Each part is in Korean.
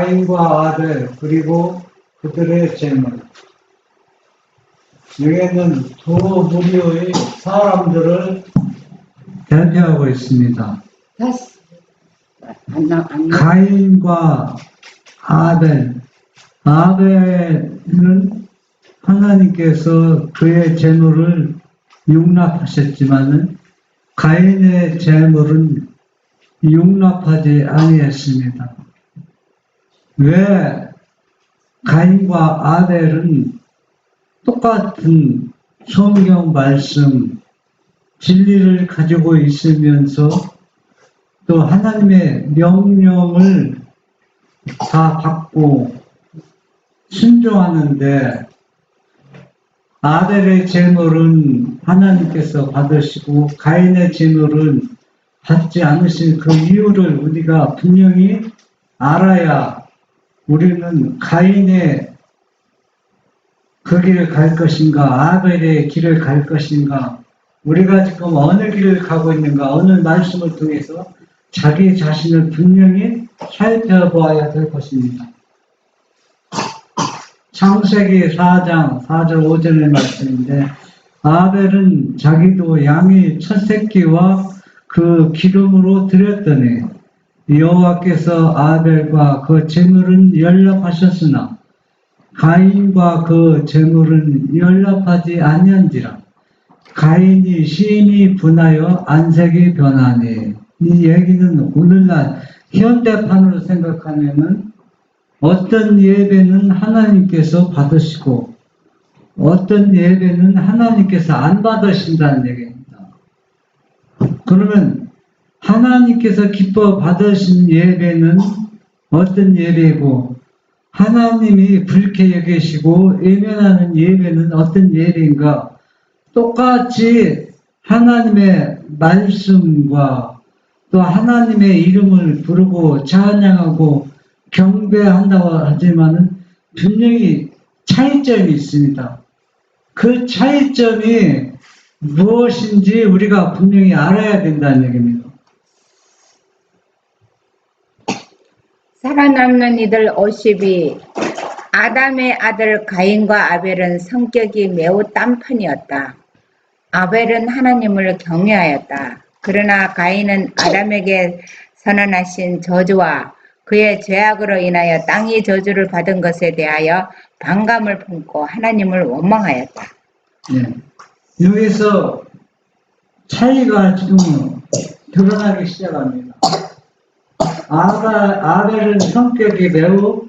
가인과 아벨 그리고 그들의 재물. 여기에는 두 무리의 사람들을 대표하고 있습니다. 가인과 아벨. 아벨은 하나님께서 그의 재물을 용납하셨지만은 가인의 재물은 용납하지 아니했습니다. 왜 가인과 아벨은 똑같은 성경 말씀, 진리를 가지고 있으면서 또 하나님의 명령을 다 받고 순종하는데 아벨의 제물은 하나님께서 받으시고 가인의 제물은 받지 않으신 그 이유를 우리가 분명히 알아야 우리는 가인의 그 길을 갈 것인가 아벨의 길을 갈 것인가 우리가 지금 어느 길을 가고 있는가 어느 말씀을 통해서 자기 자신을 분명히 살펴보아야 될 것입니다. 창세기 4장 4절 5절의 말씀인데 아벨은 자기도 양의 첫 새끼와 그 기름으로 드렸더니 여호와께서 아벨과 그 제물은 연락하셨으나 가인과 그 제물은 연락하지 아니한지라. 가인이 심히 분하여 안색이 변하니. 이 얘기는 오늘날 현대판으로 생각하면은 어떤 예배는 하나님께서 받으시고 어떤 예배는 하나님께서 안 받으신다는 얘기입니다. 그러면 하나님께서 기뻐 받으신 예배는 어떤 예배고 하나님이 불쾌 여기시고 외면하는 예배는 어떤 예배인가? 똑같이 하나님의 말씀과 또 하나님의 이름을 부르고 찬양하고 경배한다고 하지만은 분명히 차이점이 있습니다. 그 차이점이 무엇인지 우리가 분명히 알아야 된다는 얘기입니다. 살아남는 이들 50이 아담의 아들 가인과 아벨은 성격이 매우 딴판이었다. 아벨은 하나님을 경외하였다. 그러나 가인은 아담에게 선언하신 저주와 그의 죄악으로 인하여 땅이 저주를 받은 것에 대하여 반감을 품고 하나님을 원망하였다. 네. 여기서 차이가 지금 드러나기 시작합니다. 아벨은 성격이 매우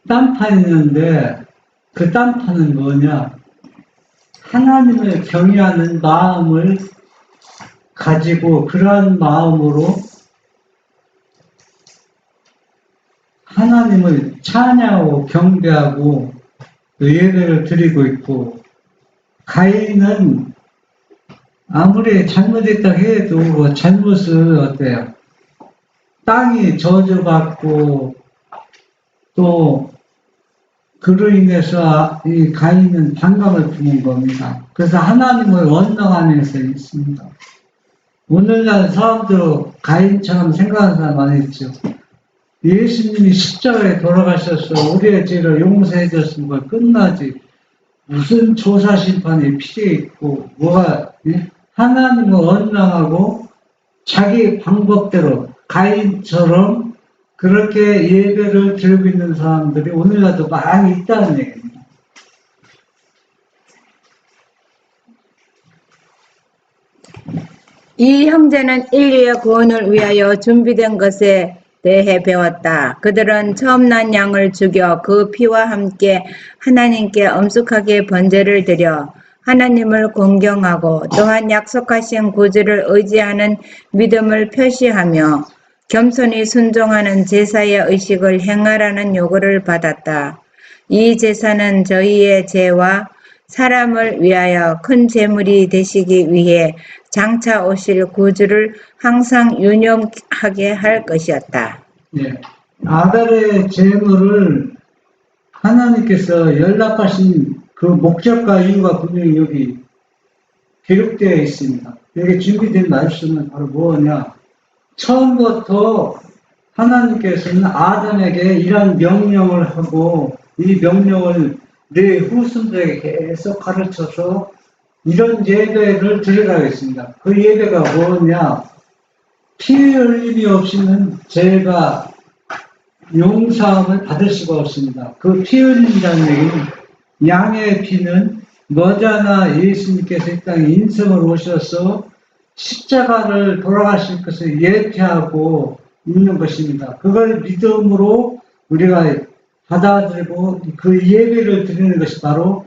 딴판이었는데 그 딴판은 뭐냐? 하나님을 경외하는 마음을 가지고 그러한 마음으로 하나님을 찬양하고 경배하고 예배를 드리고 있고 가인은 아무리 잘못했다 해도 잘못을 어때요? 땅이 저주받고 또 그로 인해서 이 가인은 반감을 품은 겁니다. 그래서 하나님을 원망하면서 있습니다. 오늘날 사람들 가인처럼 생각하는 사람 많이 있죠. 예수님이 십자가에 돌아가셔서 우리의 죄를 용서해 줬으면 뭘 끝나지. 무슨 조사 심판이 필요 있고 뭐가 하나님을 원망하고 자기 방법대로 가인처럼 그렇게 예배를 드리고 있는 사람들이 오늘날도 많이 있다는 얘기입니다. 이 형제는 인류의 구원을 위하여 준비된 것에 대해 배웠다. 그들은 처음 난 양을 죽여 그 피와 함께 하나님께 엄숙하게 번제를 드려 하나님을 공경하고 또한 약속하신 구주를 의지하는 믿음을 표시하며 겸손히 순종하는 제사의 의식을 행하라는 요구를 받았다. 이 제사는 저희의 죄와 사람을 위하여 큰 제물이 되시기 위해 장차 오실 구주를 항상 유념하게 할 것이었다. 네. 아벨의 제물을 하나님께서 연락하신 그 목적과 이유가 분명히 여기 기록되어 있습니다. 여기 준비된 말씀은 바로 뭐냐? 처음부터 하나님께서는 아담에게 이런 명령을 하고 이 명령을 내 후손들에게 계속 가르쳐서 이런 예배를 드리라겠습니다. 그 예배가 뭐냐? 피 흘림이 없이는 죄가 용서함을 받을 수가 없습니다. 그 피 흘린다는 얘기는 양의 피는 머지않아 예수님께서 이 땅에 인생을 오셔서 십자가를 돌아가실 것을 예표하고 있는 것입니다. 그걸 믿음으로 우리가 받아들이고 그 예배를 드리는 것이 바로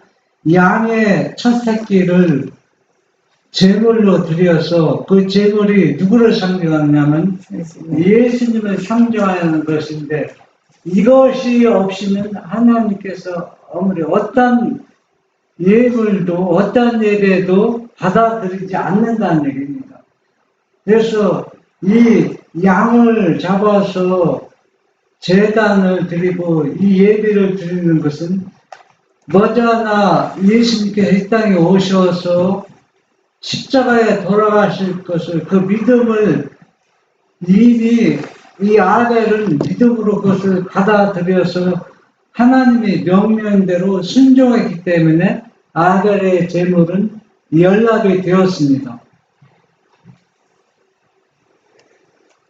양의 첫 새끼를 제물로 드려서 그 제물이 누구를 상징하냐면 예수님을 상징하는 것인데 이것이 없이는 하나님께서 아무리 어떤 예물도 어떤 예배도 받아들이지 않는다는 얘기입니다. 그래서 이 양을 잡아서 제단을 드리고 이 예배를 드리는 것은 머지않아 예수님께서 이 땅에 오셔서 십자가에 돌아가실 것을 그 믿음을 이미 이 아벨은 믿음으로 그것을 받아들여서 하나님의 명령대로 순종했기 때문에 아벨의 제물은 연락이 되었습니다.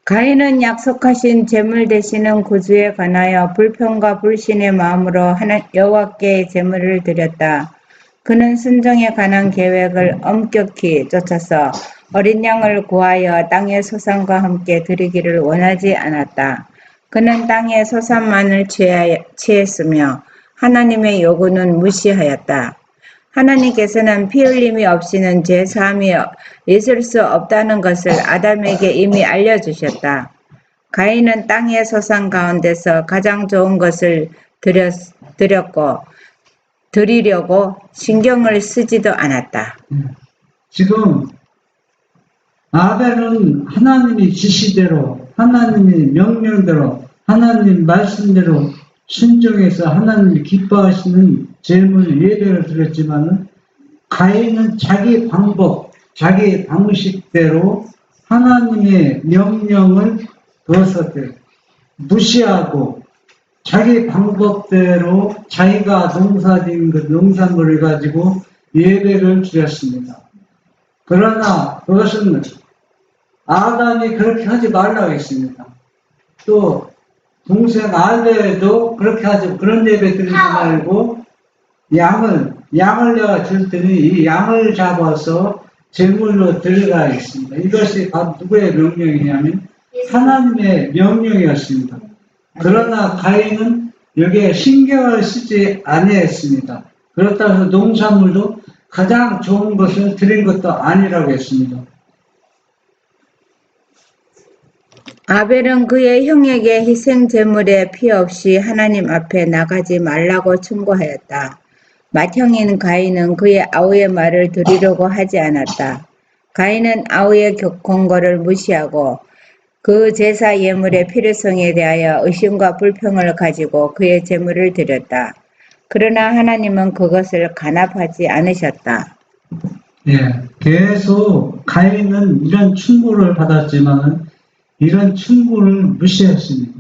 가인은 약속하신 제물 되시는 구주에 관하여 불평과 불신의 마음으로 여호와께 제물을 드렸다. 그는 순종에 관한 계획을 엄격히 쫓아서 어린 양을 구하여 땅의 소산과 함께 드리기를 원하지 않았다. 그는 땅의 소산만을 취했으며 하나님의 요구는 무시하였다. 하나님께서는 피 흘림이 없이는 죄 사함이 있을 수 없다는 것을 아담에게 이미 알려주셨다. 가인은 땅의 소산 가운데서 가장 좋은 것을 드리려고 신경을 쓰지도 않았다. 지금 아벨은 하나님의 지시대로 하나님의 명령대로 하나님 말씀대로 순종해서 하나님이 기뻐하시는 제물 예배를 드렸지만은 가인은 자기 방법, 자기 방식대로 하나님의 명령을 무시하고 자기 방법대로 자기가 농사진 그 농산물을 가지고 예배를 드렸습니다. 그러나 그것은 아담이 그렇게 하지 말라고 했습니다. 또 동생 알레도 그렇게 하지, 그런 예배 드리지 말고 양을 내가 줄 테니 이 양을 잡아서 제물로 드리라 했습니다. 이것이 바로 누구의 명령이냐면 하나님의 명령이었습니다. 그러나 가인은 여기에 신경을 쓰지 아니했습니다. 그렇다고 해서 농산물도 가장 좋은 것을 드린 것도 아니라고 했습니다. 아벨은 그의 형에게 희생 제물에 피 없이 하나님 앞에 나가지 말라고 충고하였다. 맏형인 가인은 그의 아우의 말을 들으려고 하지 않았다. 가인은 아우의 권고를 무시하고 그 제사 예물의 필요성에 대하여 의심과 불평을 가지고 그의 제물을 드렸다. 그러나 하나님은 그것을 간합하지 않으셨다. 예, 계속 가인은 이런 충고를 받았지만 이런 충고를 무시했습니다.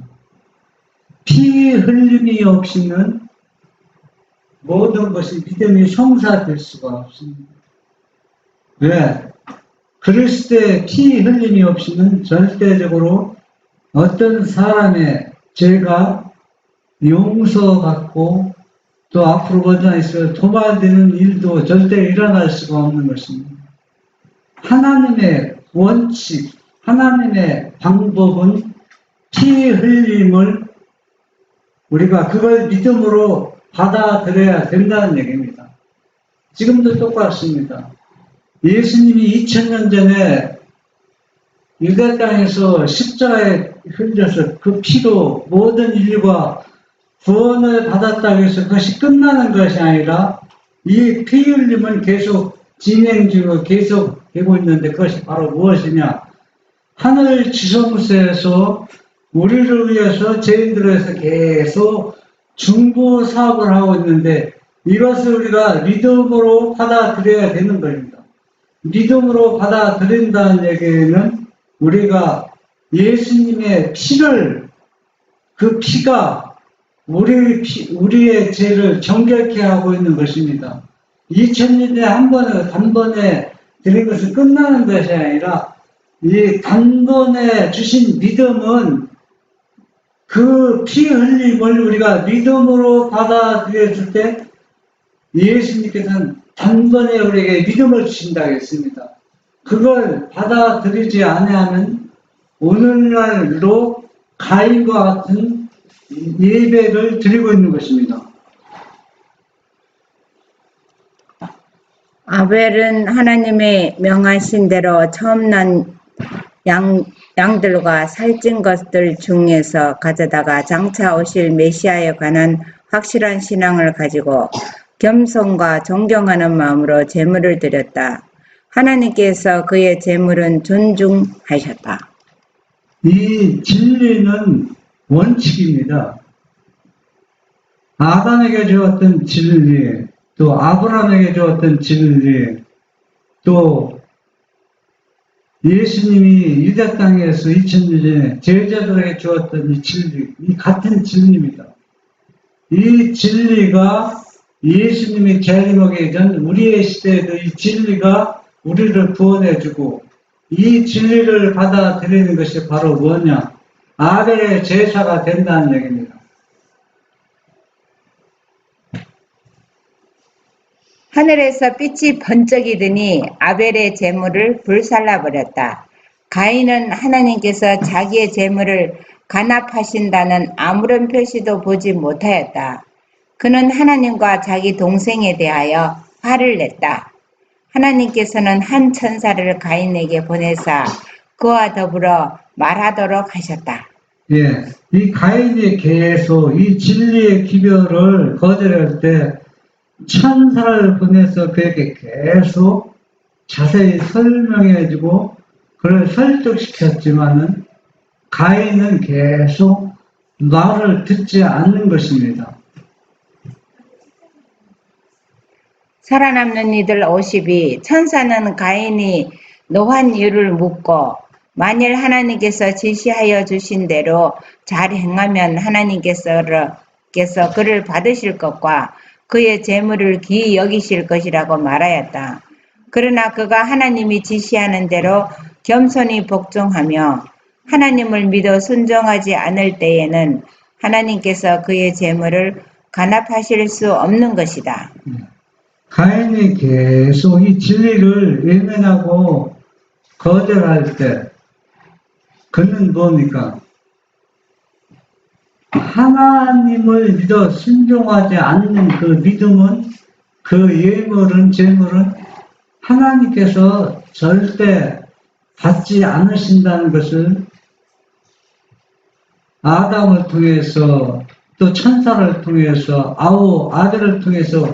피 흘림이 없이는 모든 것이 믿음이 성사될 수가 없습니다. 왜? 그리스도의 피 흘림이 없이는 절대적으로 어떤 사람의 죄가 용서받고 또 앞으로 먼저 있어 도발되는 일도 절대 일어날 수가 없는 것입니다. 하나님의 원칙, 하나님의 방법은 피 흘림을 우리가 그걸 믿음으로 받아들여야 된다는 얘기입니다. 지금도 똑같습니다. 예수님이 2000년 전에 유대 땅에서 십자가에 흘려서 그 피로 모든 인류가 구원을 받았다고 해서 그것이 끝나는 것이 아니라 이 피 흘림은 계속 진행 중으로 계속 되고 있는데 그것이 바로 무엇이냐? 하늘 지성소에서 우리를 위해서 죄인들을 위해서 계속 중보 사업을 하고 있는데 이것을 우리가 믿음으로 받아들여야 되는 겁니다. 믿음으로 받아들인다는 얘기는 우리가 예수님의 피를 그 피가 우리의 죄를 정결케 하고 있는 것입니다. 2000년에 단번에 드린 것은 끝나는 것이 아니라 이 단번에 주신 믿음은 그 피 흘림을 우리가 믿음으로 받아들였을 때 예수님께서는 단번에 우리에게 믿음을 주신다고 했습니다. 그걸 받아들이지 아니하면 오늘날로 가인과 같은 예배를 드리고 있는 것입니다. 아벨은 하나님의 명하신 대로 처음 난 양들과 살찐 것들 중에서 가져다가 장차 오실 메시아에 관한 확실한 신앙을 가지고 겸손과 존경하는 마음으로 제물을 드렸다. 하나님께서 그의 제물은 존중하셨다. 이 진리는 원칙입니다. 아담에게 주었던 진리, 또 아브라함에게 주었던 진리, 또 예수님이 유대 땅에서 2000년 전에 제자들에게 주었던 이 진리, 이 같은 진리입니다. 이 진리가 예수님이 재림하기 전 우리의 시대에도 이 진리가 우리를 구원해주고 이 진리를 받아들이는 것이 바로 뭐냐? 아벨의 제사가 된다는 얘기입니다. 하늘에서 빛이 번쩍이더니 아벨의 제물을 불살라버렸다. 가인은 하나님께서 자기의 제물을 간합하신다는 아무런 표시도 보지 못하였다. 그는 하나님과 자기 동생에 대하여 화를 냈다. 하나님께서는 한 천사를 가인에게 보내사 그와 더불어 말하도록 하셨다. 예, 이 가인이 계속 이 진리의 기별을 거절할 때 천사를 보내서 그에게 계속 자세히 설명해주고 그를 설득시켰지만은 가인은 계속 말을 듣지 않는 것입니다. 살아남는 이들 50이 천사는 가인이 노한 이유를 묻고 만일 하나님께서 지시하여 주신 대로 잘 행하면 하나님께서 그를 받으실 것과 그의 재물을 귀히 여기실 것이라고 말하였다. 그러나 그가 하나님이 지시하는 대로 겸손히 복종하며 하나님을 믿어 순종하지 않을 때에는 하나님께서 그의 재물을 간합하실 수 없는 것이다. 가인이 계속 이 진리를 외면하고 거절할 때 그는 뭡니까? 하나님을 믿어 순종하지 않는 그 믿음은 그 예물은 재물은 하나님께서 절대 받지 않으신다는 것을 아담을 통해서 또 천사를 통해서 아벨을 통해서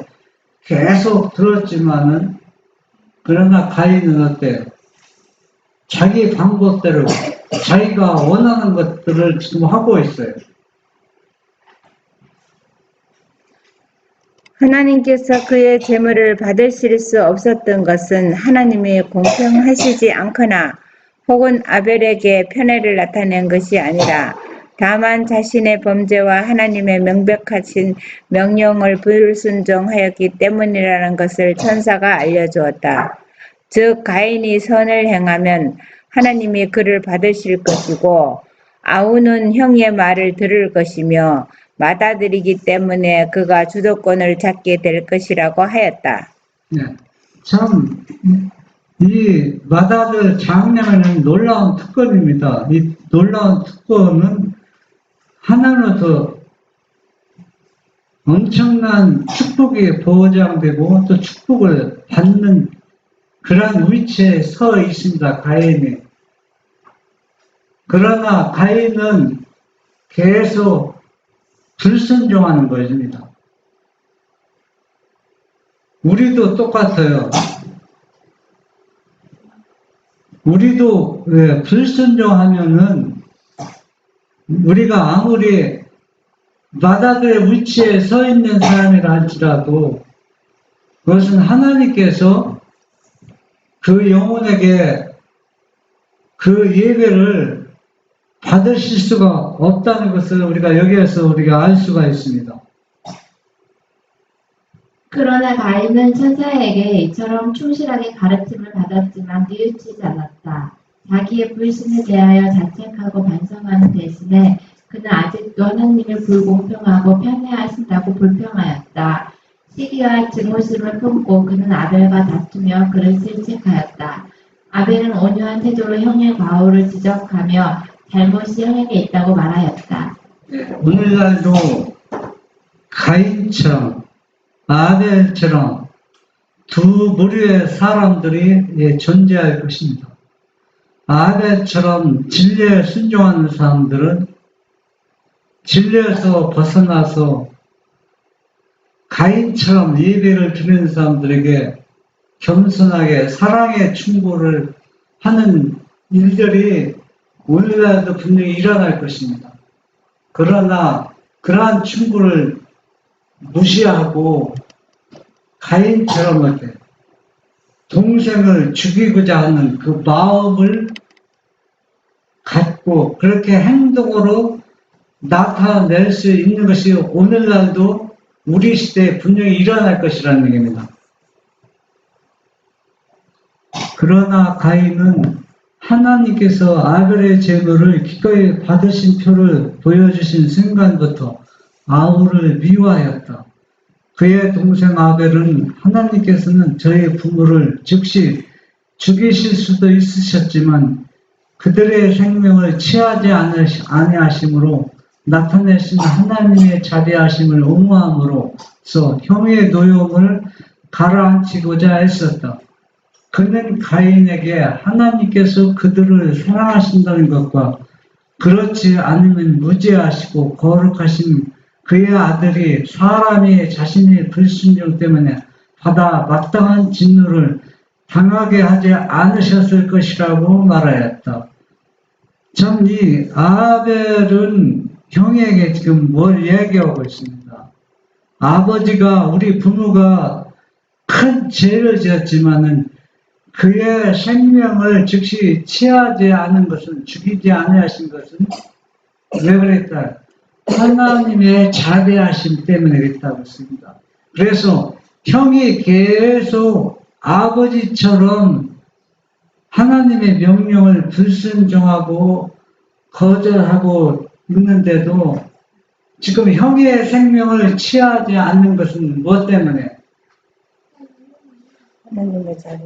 계속 들었지만은 그러나 가인은 어때요? 자기 방법대로 자기가 원하는 것들을 지금 하고 있어요. 하나님께서 그의 재물을 받으실 수 없었던 것은 하나님이 공평하시지 않거나 혹은 아벨에게 편애를 나타낸 것이 아니라 다만 자신의 범죄와 하나님의 명백하신 명령을 불순종하였기 때문이라는 것을 천사가 알려주었다. 즉 가인이 선을 행하면 하나님이 그를 받으실 것이고 아우는 형의 말을 들을 것이며 받아들이기 때문에 그가 주도권을 잡게 될 것이라고 하였다. 네. 참, 이 마다들 장래는 놀라운 특권입니다. 이 놀라운 특권은 하나로서 엄청난 축복이 보장되고 또 축복을 받는 그런 위치에 서 있습니다. 가인이. 그러나 가인은 계속 불순종하는 것입니다. 우리도 똑같아요. 우리도 불순종하면은 우리가 아무리 마다들의 위치에 서 있는 사람이라 할지라도 그것은 하나님께서 그 영혼에게 그 예배를 받으실 수가 없다는 것을 우리가 여기에서 우리가 알 수가 있습니다. 그러나 가인은 천사에게 이처럼 충실하게 가르침을 받았지만 뉘우치지 않았다. 자기의 불신에 대하여 자책하고 반성하는 대신에 그는 아직도 하나님을 불공평하고 편애하신다고 불평하였다. 시기와 증오심을 품고 그는 아벨과 다투며 그를 질책하였다. 아벨은 온유한 태도로 형의 과오를 지적하며 잘못이 형에게 있다고 말하였다. 오늘날도 가인처럼 아벨처럼 두 부류의 사람들이 존재할 것입니다. 아벨처럼 진리에 순종하는 사람들은 진리에서 벗어나서 가인처럼 예배를 드리는 사람들에게 겸손하게 사랑의 충고를 하는 일들이 오늘날도 분명히 일어날 것입니다. 그러나 그러한 충고를 무시하고 가인처럼 이렇게 동생을 죽이고자 하는 그 마음을 갖고 그렇게 행동으로 나타낼 수 있는 것이 오늘날도 우리 시대에 분명히 일어날 것이라는 얘기입니다. 그러나 가인은 하나님께서 아벨의 제물을 기꺼이 받으신 표를 보여주신 순간부터 아우를 미워하였다. 그의 동생 아벨은 하나님께서는 저의 부모를 즉시 죽이실 수도 있으셨지만 그들의 생명을 취하지 아니하심으로 나타내신 하나님의 자비하심을 옹호함으로써 형의 노여움을 가라앉히고자 했었다. 그는 가인에게 하나님께서 그들을 사랑하신다는 것과 그렇지 않으면 무죄하시고 거룩하신 그의 아들이 사람이 자신의 불순종 때문에 받아 마땅한 진노를 당하게 하지 않으셨을 것이라고 말하였다. 참 이 아벨은 형에게 지금 뭘 얘기하고 있습니다. 아버지가 우리 부모가 큰 죄를 지었지만은 그의 생명을 즉시 취하지 않은 것은 죽이지 아니하신 것은 왜 그랬다? 하나님의 자비하심 때문에 그랬다고 했습니다. 그래서 형이 계속 아버지처럼 하나님의 명령을 불순종하고 거절하고 있는데도 지금 형의 생명을 취하지 않는 것은 무엇 때문에? 하나님의 자비.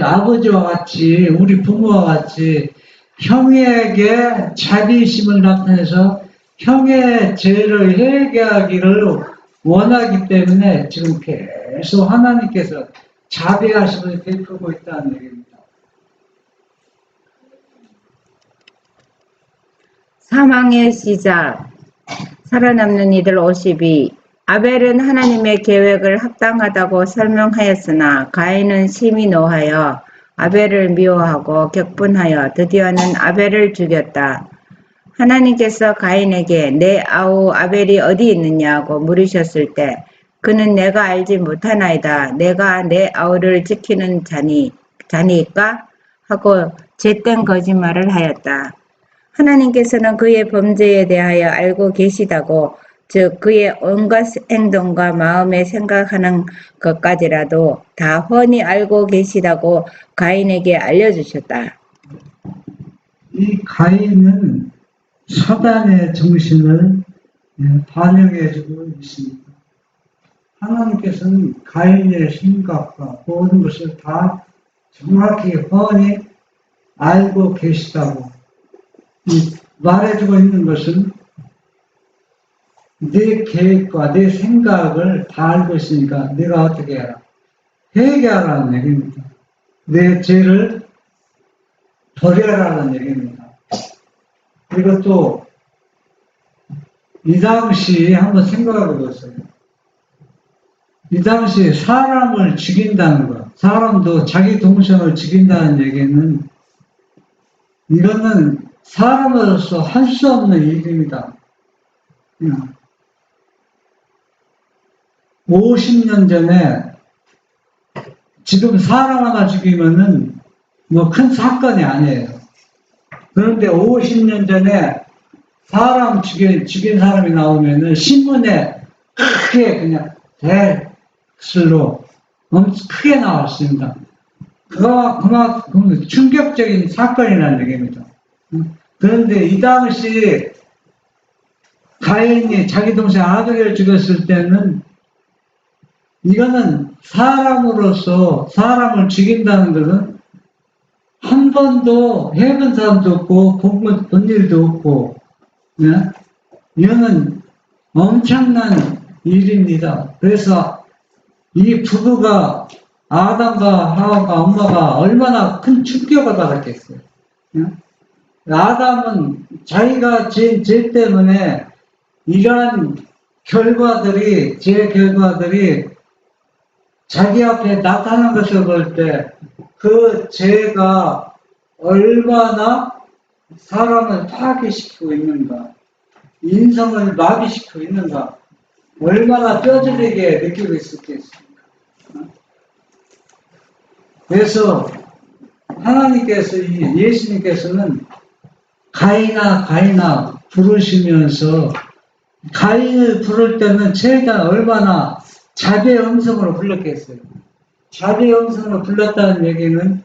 아버지와 같이 우리 부모와 같이 형에게 자비심을 나타내서 형의 죄를 회개하기를 원하기 때문에 지금 계속 하나님께서 자비하심을 베풀고 있다는 얘기입니다. 사망의 시작. 살아남는 이들 52. 아벨은 하나님의 계획을 합당하다고 설명하였으나 가인은 심히 노하여 아벨을 미워하고 격분하여 드디어는 아벨을 죽였다. 하나님께서 가인에게 내 아우 아벨이 어디 있느냐고 물으셨을 때 그는 내가 알지 못하나이다. 내가 내 아우를 지키는 자니까 하고 잿된 거짓말을 하였다. 하나님께서는 그의 범죄에 대하여 알고 계시다고, 즉 그의 온갖 행동과 마음에 생각하는 것까지라도 다 훤히 알고 계시다고 가인에게 알려주셨다. 이 가인은 사단의 정신을 반영해주고 있습니다. 하나님께서는 가인의 생각과 모든 것을 다 정확히 훤히 알고 계시다고 말해주고 있는 것은 내 계획과 내 생각을 다 알고 있으니까 내가 어떻게 해라? 회개하라는 얘기입니다. 내 죄를 버려라는 얘기입니다. 그리고 또 이 당시 한번 생각해 보세요. 이 당시 사람을 죽인다는 것, 사람도 자기 동생을 죽인다는 얘기는 이거는 사람으로서 할 수 없는 일입니다. 50년 전에 지금 사람 하나 죽이면은 뭐 큰 사건이 아니에요. 그런데 50년 전에 사람 죽인 사람이 나오면은 신문에 크게 그냥 대슬로 엄청 크게 나왔습니다. 그만큼 충격적인 사건이라는 얘기입니다. 그런데 이 당시 가인이 자기 동생 아벨을 죽였을 때는 이거는 사람으로서 사람을 죽인다는 것은 한 번도 해본 사람도 없고 본 일도 없고, 네? 이거는 엄청난 일입니다. 그래서 이 부부가 아담과 하와가 엄마가 얼마나 큰 충격을 받았겠어요. 네? 아담은 자기가 지은 죄 때문에 이러한 결과들이, 죄 결과들이 자기 앞에 나타난 것을 볼 때 그 죄가 얼마나 사람을 파괴시키고 있는가, 인성을 마비시키고 있는가, 얼마나 뼈저리게 느끼고 있었겠습니까? 그래서 하나님께서, 예수님께서는 가인아 부르시면서 가인을 부를 때는 최대한 얼마나 자비의 음성으로 불렀겠어요. 자비의 음성으로 불렀다는 얘기는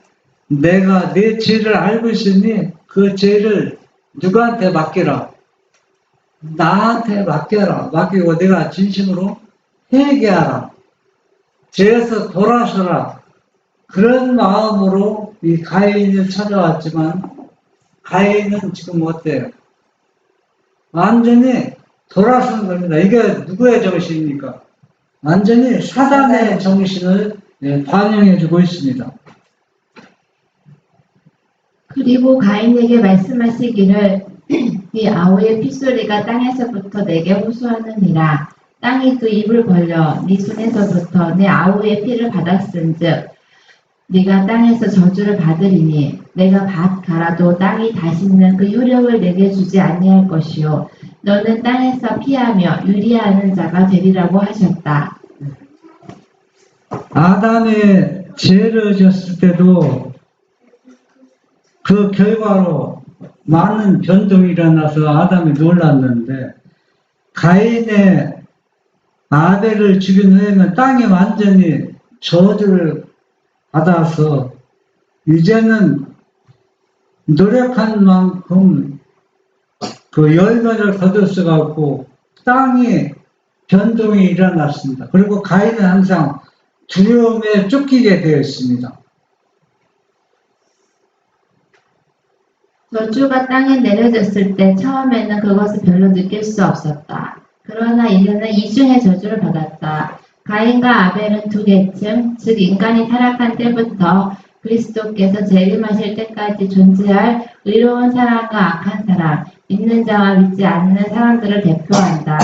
내가 내 죄를 알고 있으니 그 죄를 누구한테 맡겨라. 나한테 맡겨라. 맡기고 내가 진심으로 회개하라. 죄에서 돌아서라. 그런 마음으로 이 가인을 찾아왔지만 가인은 지금 어때요? 완전히 돌아서는 겁니다. 이게 누구의 정신입니까? 완전히 사단의 정신을 반영해주고 있습니다. 그리고 가인에게 말씀하시기를 네 아우의 핏소리가 땅에서부터 내게 호소하느니라. 땅이 그 입을 벌려 네 손에서부터 내 아우의 피를 받았은즉 네가 땅에서 저주를 받으리니 내가 밭 갈아도 땅이 다시는 그 효력을 내게 주지 아니할 것이요 너는 땅에서 피하며 유리하는 자가 되리라고 하셨다. 아담의 죄를 졌을 때도 그 결과로 많은 변동이 일어나서 아담이 놀랐는데 가인의 아벨을 죽인 후에는 땅이 완전히 저주를 받아서 이제는 노력한 만큼 그 열매를 거둘 수가 없고 땅이 변동이 일어났습니다. 그리고 가인은 항상 두려움에 쫓기게 되어 있습니다. 저주가 땅에 내려졌을 때 처음에는 그것을 별로 느낄 수 없었다. 그러나 이제는 이중의 저주를 받았다. 가인과 아벨은 두 계층, 즉 인간이 타락한 때부터 그리스도께서 재림하실 때까지 존재할 의로운 사람과 악한 사람, 믿는 자와 믿지 않는 사람들을 대표한다.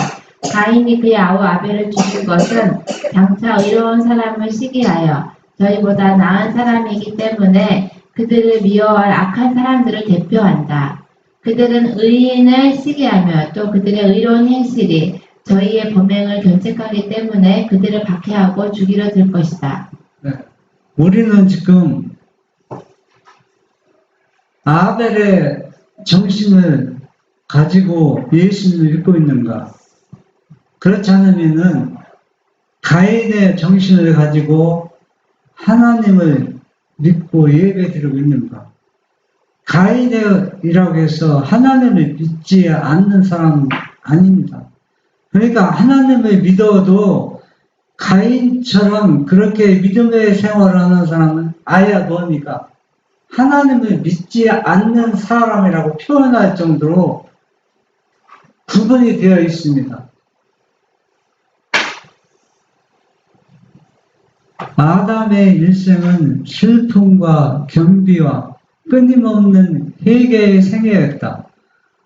가인이 그의 아우 아벨을 죽인 것은 장차 의로운 사람을 시기하여 저희보다 나은 사람이기 때문에 그들을 미워할 악한 사람들을 대표한다. 그들은 의인을 시기하며 또 그들의 의로운 행실이 저희의 범행을 견책하기 때문에 그들을 박해하고 죽이려 들 것이다. 네. 우리는 지금 아벨의 정신을 가지고 예수님을 믿고 있는가? 그렇지 않으면은 가인의 정신을 가지고 하나님을 믿고 예배드리고 있는가? 가인이라고 해서 하나님을 믿지 않는 사람 아닙니다. 그러니까 하나님을 믿어도 가인처럼 그렇게 믿음의 생활을 하는 사람은 아예 뭡니까? 하나님을 믿지 않는 사람이라고 표현할 정도로 구분이 되어 있습니다. 아담의 일생은 슬픔과 겸비와 끊임없는 회개의 생애였다.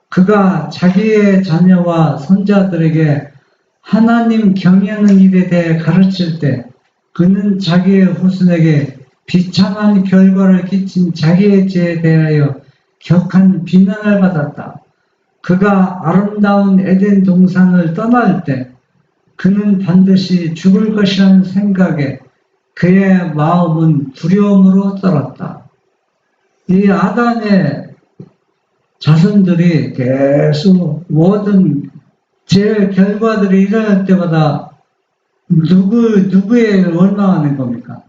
그가 자기의 자녀와 손자들에게 하나님 경외하는 일에 대해 가르칠 때 그는 자기의 후손에게 비참한 결과를 끼친 자기의 죄에 대하여 격한 비난을 받았다. 그가 아름다운 에덴 동산을 떠날 때 그는 반드시 죽을 것이라는 생각에 그의 마음은 두려움으로 떨었다. 이 아담의 자손들이 계속 모든 제 결과들이 일어날 때마다 누구의 원망하는 겁니까?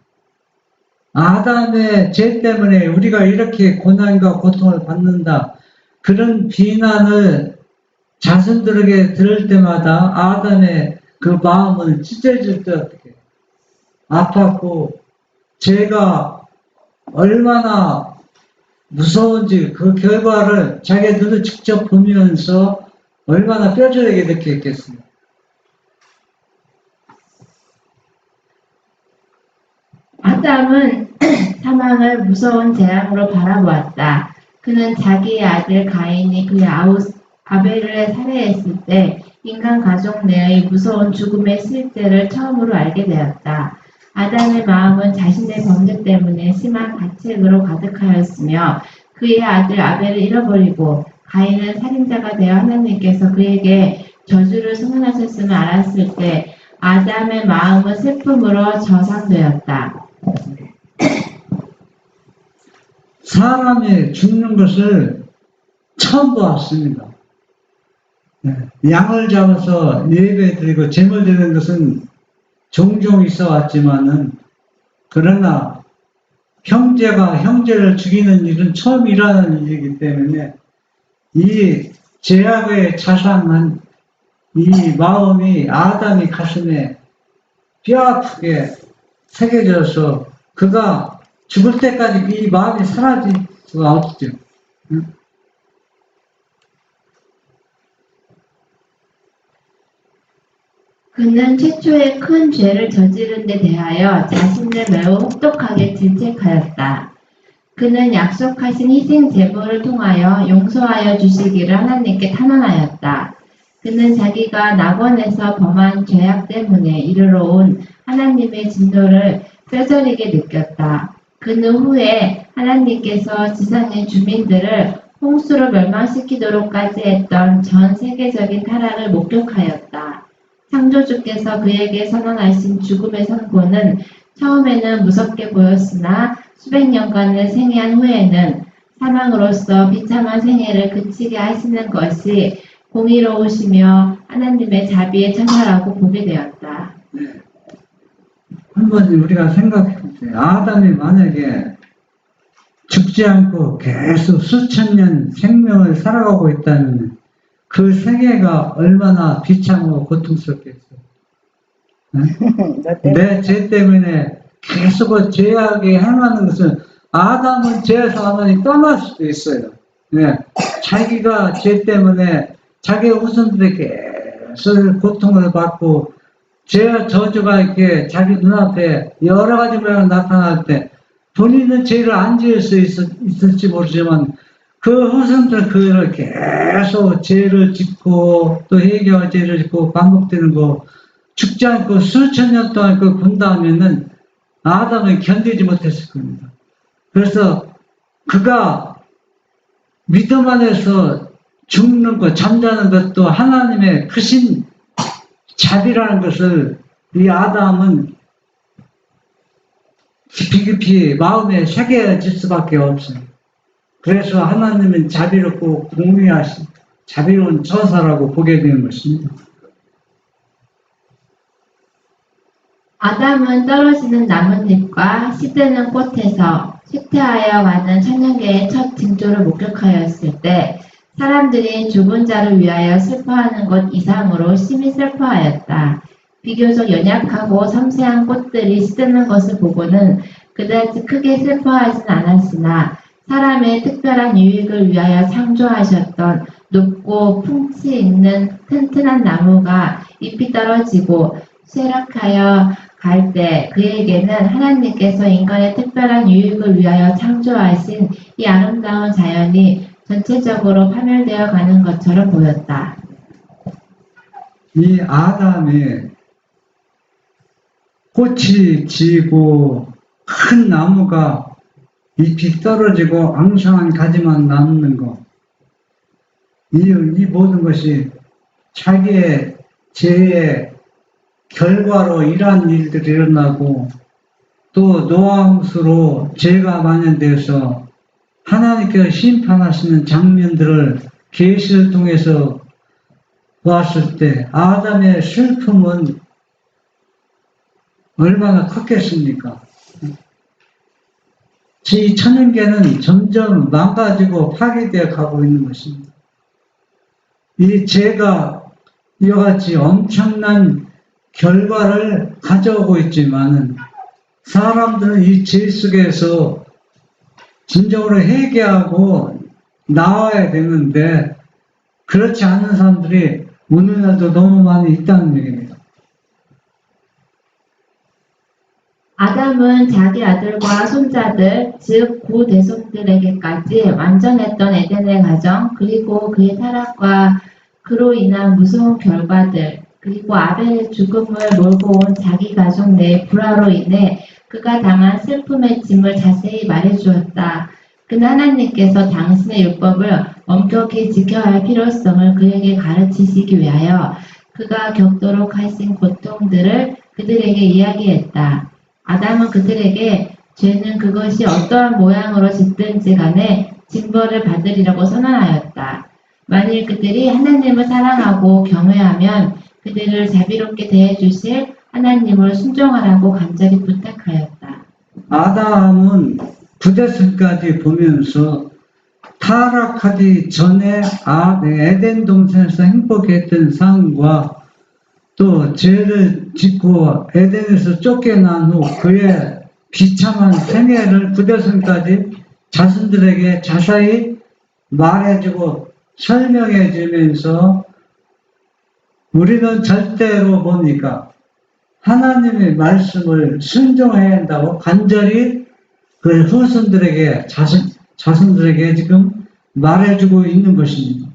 아담의 죄 때문에 우리가 이렇게 고난과 고통을 받는다. 그런 비난을 자손들에게 들을 때마다 아담의 그 마음은 찢어질 때 어떻게 아팠고 죄가 얼마나 무서운지 그 결과를 자기 눈으로 직접 보면서 얼마나 뼈저리게 느꼈겠습니까? 아담은 사망을 무서운 재앙으로 바라보았다. 그는 자기의 아들 가인이 그의 아벨을 살해했을 때 인간 가족 내의 무서운 죽음의 실제를 처음으로 알게 되었다. 아담의 마음은 자신의 범죄 때문에 심한 가책으로 가득하였으며 그의 아들 아벨을 잃어버리고 가인은 살인자가 되어 하나님께서 그에게 저주를 선언하셨음을 알았을 때 아담의 마음은 슬픔으로 저상되었다. 사람이 죽는 것을 처음 보았습니다. 양을 잡아서 예배 드리고 제물 드리는 것은 종종 있어 왔지만은, 그러나 형제가 형제를 죽이는 일은 처음 일어나는 일이기 때문에 이 죄악의 자상한 이 마음이 아담이 가슴에 뼈아프게 새겨져서 그가 죽을 때까지 이 마음이 사라질 수가 없죠. 그는 최초의 큰 죄를 저지른 데 대하여 자신을 매우 혹독하게 질책하였다. 그는 약속하신 희생 제물을 통하여 용서하여 주시기를 하나님께 탄원하였다. 그는 자기가 낙원에서 범한 죄악 때문에 이르러 온 하나님의 진노를 뼈저리게 느꼈다. 그는 후에 하나님께서 지상의 주민들을 홍수로 멸망시키도록까지 했던 전 세계적인 타락을 목격하였다. 창조주께서 그에게 선언하신 죽음의 선고는 처음에는 무섭게 보였으나 수백 년간을 생애한 후에는 사망으로서 비참한 생애를 그치게 하시는 것이 공의로우시며 하나님의 자비의 천사라고 보게 되었다. 한번 우리가 생각해 보세요. 아담이 만약에 죽지 않고 계속 수천 년 생명을 살아가고 있다면 그 생애가 얼마나 비참하고 고통스럽겠어요. 내 죄 때문에 계속 죄악에 행하는 것은 아담은 죄에서 하나님 떠날 수도 있어요. 네. 자기가 죄 때문에 자기의 후손들이 계속 고통을 받고 죄와 저주가 이렇게 자기 눈앞에 여러 가지 모양으로 나타날 때 본인은 죄를 안 지을 수 있을지 모르지만 그 후손들 그를 계속 죄를 짓고 또 회개와 죄를 짓고 반복되는 거 죽지 않고 수천 년 동안 그걸 본다면은 아담은 견디지 못했을 겁니다. 그래서 그가 믿음 안에서 죽는 것, 잠자는 것도 하나님의 크신 자비라는 것을 이 아담은 깊이 마음에 새겨질 수밖에 없어요. 그래서 하나님은 자비롭고 공의하신 자비로운 천사라고 보게 되는 것입니다. 아담은 떨어지는 나뭇잎과 시드는 꽃에서 쇠퇴하여 가는 천연계의 첫 징조를 목격하였을 때 사람들이 죽은 자를 위하여 슬퍼하는 것 이상으로 심히 슬퍼하였다. 비교적 연약하고 섬세한 꽃들이 시드는 것을 보고는 그다지 크게 슬퍼하진 않았으나 사람의 특별한 유익을 위하여 창조하셨던 높고 풍치 있는 튼튼한 나무가 잎이 떨어지고 쇠락하여 갈 때 그에게는 하나님께서 인간의 특별한 유익을 위하여 창조하신 이 아름다운 자연이 전체적으로 파멸되어 가는 것처럼 보였다. 이 아담이 꽃이 지고 큰 나무가 잎이 떨어지고 앙상한 가지만 남는 것, 이 모든 것이 자기의 죄의 결과로 이러한 일들이 일어나고 또 노함수로 죄가 만연되어서 하나님께서 심판하시는 장면들을 계시를 통해서 보았을 때 아담의 슬픔은 얼마나 컸겠습니까? 이 천연계는 점점 망가지고 파괴되어 가고 있는 것입니다. 이 죄가 이와 같이 엄청난 결과를 가져오고 있지만은 사람들은 이 죄 속에서 진정으로 회개하고 나와야 되는데 그렇지 않은 사람들이 오늘날도 너무 많이 있다는 얘기입니다. 아담은 자기 아들과 손자들, 즉 고대손들에게까지 완전했던 에덴의 가정, 그리고 그의 타락과 그로 인한 무서운 결과들, 그리고 아벨의 죽음을 몰고 온 자기 가족 내의 불화로 인해 그가 당한 슬픔의 짐을 자세히 말해주었다. 그는 하나님께서 당신의 율법을 엄격히 지켜야 할 필요성을 그에게 가르치시기 위하여 그가 겪도록 하신 고통들을 그들에게 이야기했다. 아담은 그들에게 죄는 그것이 어떠한 모양으로 짓든지 간에 징벌을 받으리라고 선언하였다. 만일 그들이 하나님을 사랑하고 경외하면 그들을 자비롭게 대해주실 하나님을 순종하라고 간절히 부탁하였다. 아담은 부대선까지 보면서 타락하기 전에 에덴 동산에서 행복했던 삶과 또 죄를 짓고 에덴에서 쫓겨난 후 그의 비참한 생애를 부대선까지 자신들에게 자세히 말해주고 설명해주면서 우리는 절대로 뭡니까? 하나님의 말씀을 순종해야 한다고 간절히 그 후손들에게 자손들에게 지금 말해주고 있는 것입니다.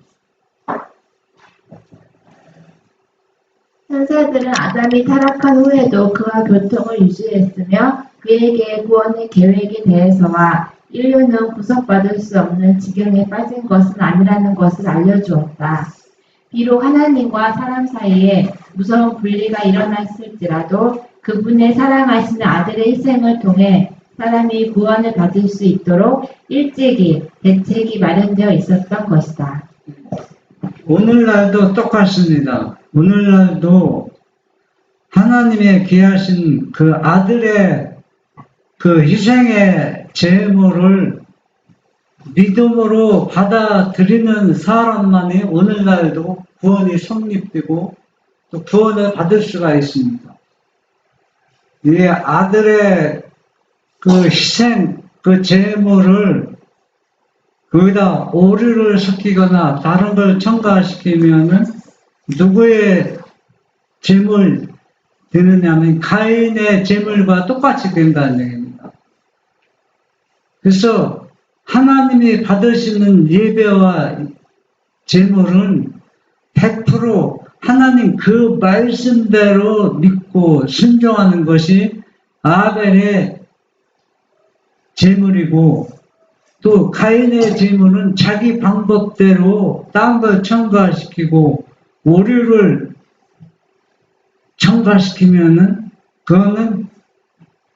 천사들은 아담이 타락한 후에도 그와 교통을 유지했으며 그에게 구원의 계획에 대해서와 인류는 구속받을 수 없는 지경에 빠진 것은 아니라는 것을 알려주었다. 비록 하나님과 사람 사이에 무서운 분리가 일어났을지라도 그분의 사랑하시는 아들의 희생을 통해 사람이 구원을 받을 수 있도록 일찍이 대책이 마련되어 있었던 것이다. 오늘날도 똑같습니다. 오늘날도 하나님의 귀하신 그 아들의 그 희생의 제물을 믿음으로 받아들이는 사람만이 오늘날도 구원이 성립되고 또 구원을 받을 수가 있습니다. 이 아들의 그 희생, 그 제물을 거기다 오류를 섞이거나 다른 걸 첨가시키면은 누구의 제물 되느냐면 가인의 제물과 똑같이 된다는 얘기입니다. 그래서 하나님이 받으시는 예배와 제물은 100% 하나님 그 말씀대로 믿고 순종하는 것이 아벨의 제물이고 또 가인의 제물은 자기 방법대로 딴 걸 첨가시키고 오류를 첨가시키면은 그거는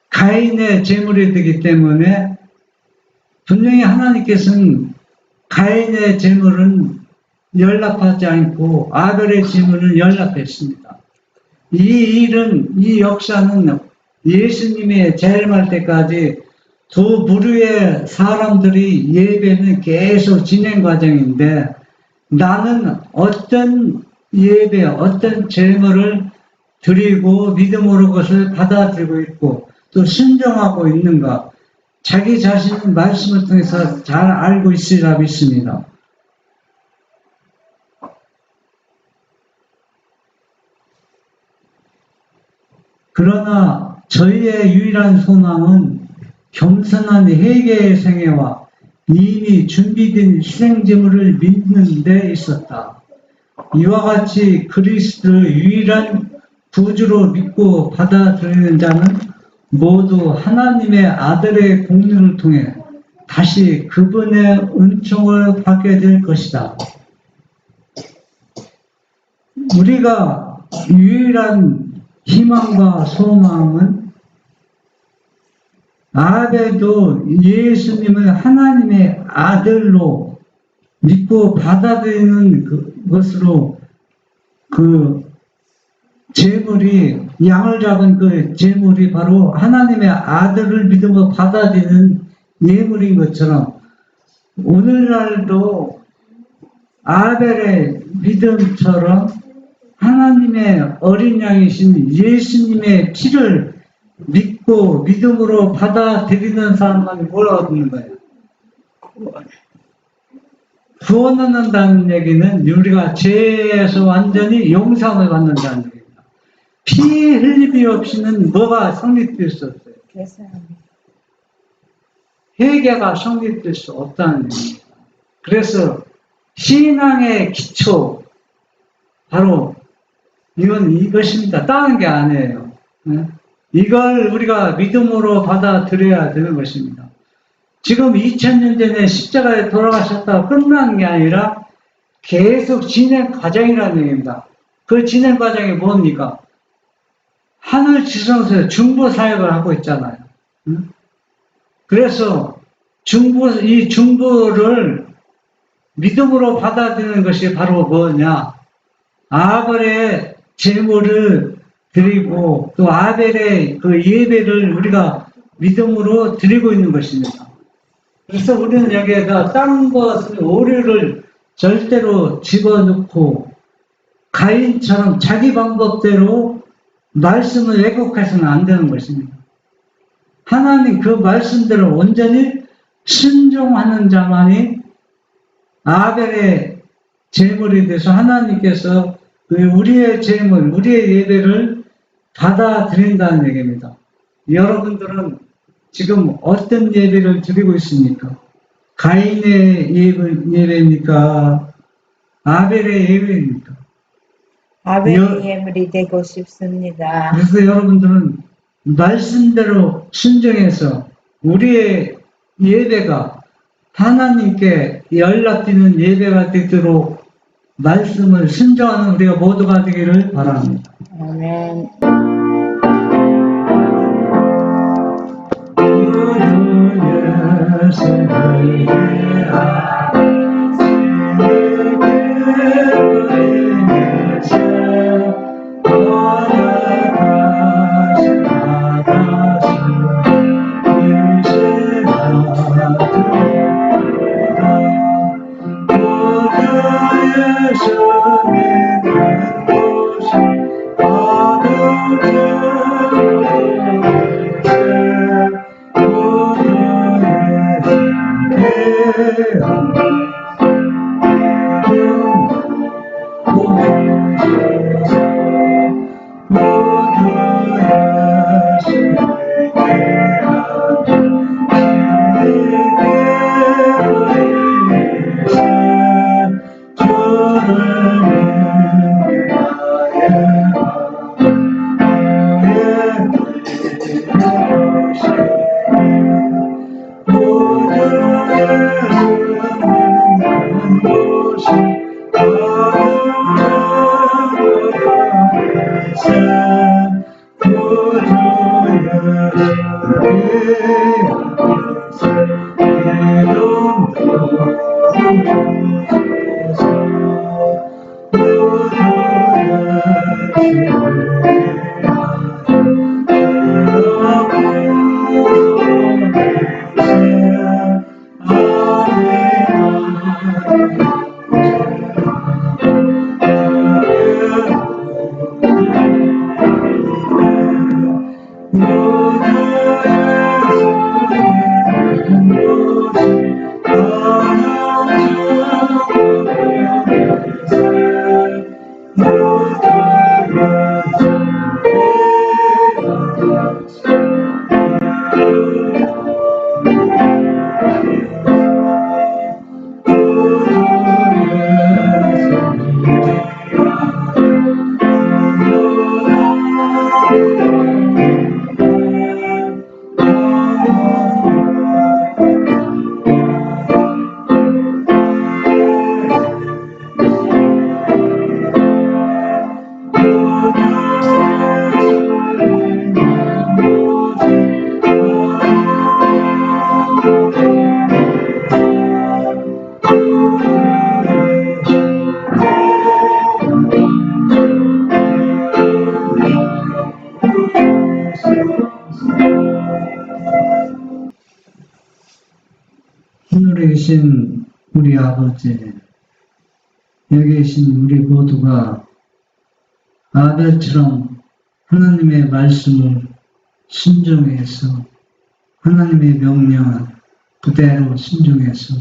가인의 제물이 되기 때문에 분명히 하나님께서는 가인의 제물은 연락하지 않고 아벨의 제물은 연락했습니다. 이 역사는 예수님의 재림할 때까지 두 부류의 사람들이 예배는 계속 진행 과정인데 나는 어떤 예배, 어떤 제물을 드리고 믿음으로 그것을 받아들이고 있고 또 순종하고 있는가 자기 자신은 말씀을 통해서 잘 알고 있으리라 믿습니다. 그러나 저희의 유일한 소망은 겸손한 회개의 생애와 이미 준비된 희생제물을 믿는 데 있었다. 이와 같이 그리스도를 유일한 구주로 믿고 받아들이는 자는 모두 하나님의 아들의 공로를 통해 다시 그분의 은총을 받게 될 것이다. 우리가 유일한 희망과 소망은 아벨도 예수님을 하나님의 아들로 믿고 받아들이는 것으로 그 제물이 양을 잡은 그 제물이 바로 하나님의 아들을 믿음으로 받아들이는 예물인 것처럼 오늘날도 아벨의 믿음처럼 하나님의 어린 양이신 예수님의 피를 믿고 믿음으로 받아들이는 사람만이 뭘 얻는 거예요? 구원 얻는다는 얘기는 우리가 죄에서 완전히 용서를 받는다는 얘기입니다. 피 흘림이 없이는 뭐가 성립될 수 없어요. 회개가 성립될 수 없다는 얘기입니다. 그래서 신앙의 기초 바로 이것입니다. 다른 게 아니에요. 이걸 우리가 믿음으로 받아들여야 되는 것입니다. 지금 2000년 전에 십자가에 돌아가셨다가 끝나는 게 아니라 계속 진행 과정이라는 얘기입니다. 그 진행 과정이 뭡니까? 하늘 지성소에 중보 사역을 하고 있잖아요. 그래서 이 중보를 믿음으로 받아들이는 것이 바로 뭐냐? 아벨의 제물을 드리고 또 아벨의 그 예배를 우리가 믿음으로 드리고 있는 것입니다. 그래서 우리는 여기에다 다른 것을 오류를 절대로 집어넣고 가인처럼 자기 방법대로 말씀을 왜곡해서는 안 되는 것입니다. 하나님 그 말씀대로 온전히 순종하는 자만이 아벨의 제물이 돼서 하나님께서 우리의 제물, 우리의 예배를 받아들인다는 얘기입니다. 여러분들은 지금 어떤 예배를 드리고 있습니까? 가인의 예배입니까? 아벨의 예배입니까? 아벨의 예물이 되고 싶습니다. 그래서 여러분들은 말씀대로 순종해서 우리의 예배가 하나님께 연락드리는 예배가 되도록 말씀을 순종하는 우리가 모두가 되기를 바랍니다. 아멘. 계신 우리 아버지, 여기 계신 우리 모두가 아벨처럼 하나님의 말씀을 순종해서 하나님의 명령을 그대로 순종해서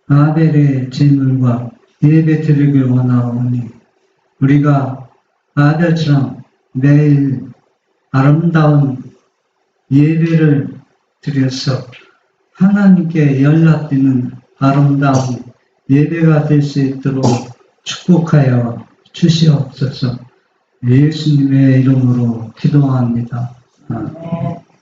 아벨의 제물과 예배 드리길 원하오니 우리가 아벨처럼 매일 아름다운 예배를 드려서 하나님께 연락되는 아름다운 예배가 될 수 있도록 축복하여 주시옵소서. 예수님의 이름으로 기도합니다. 아멘.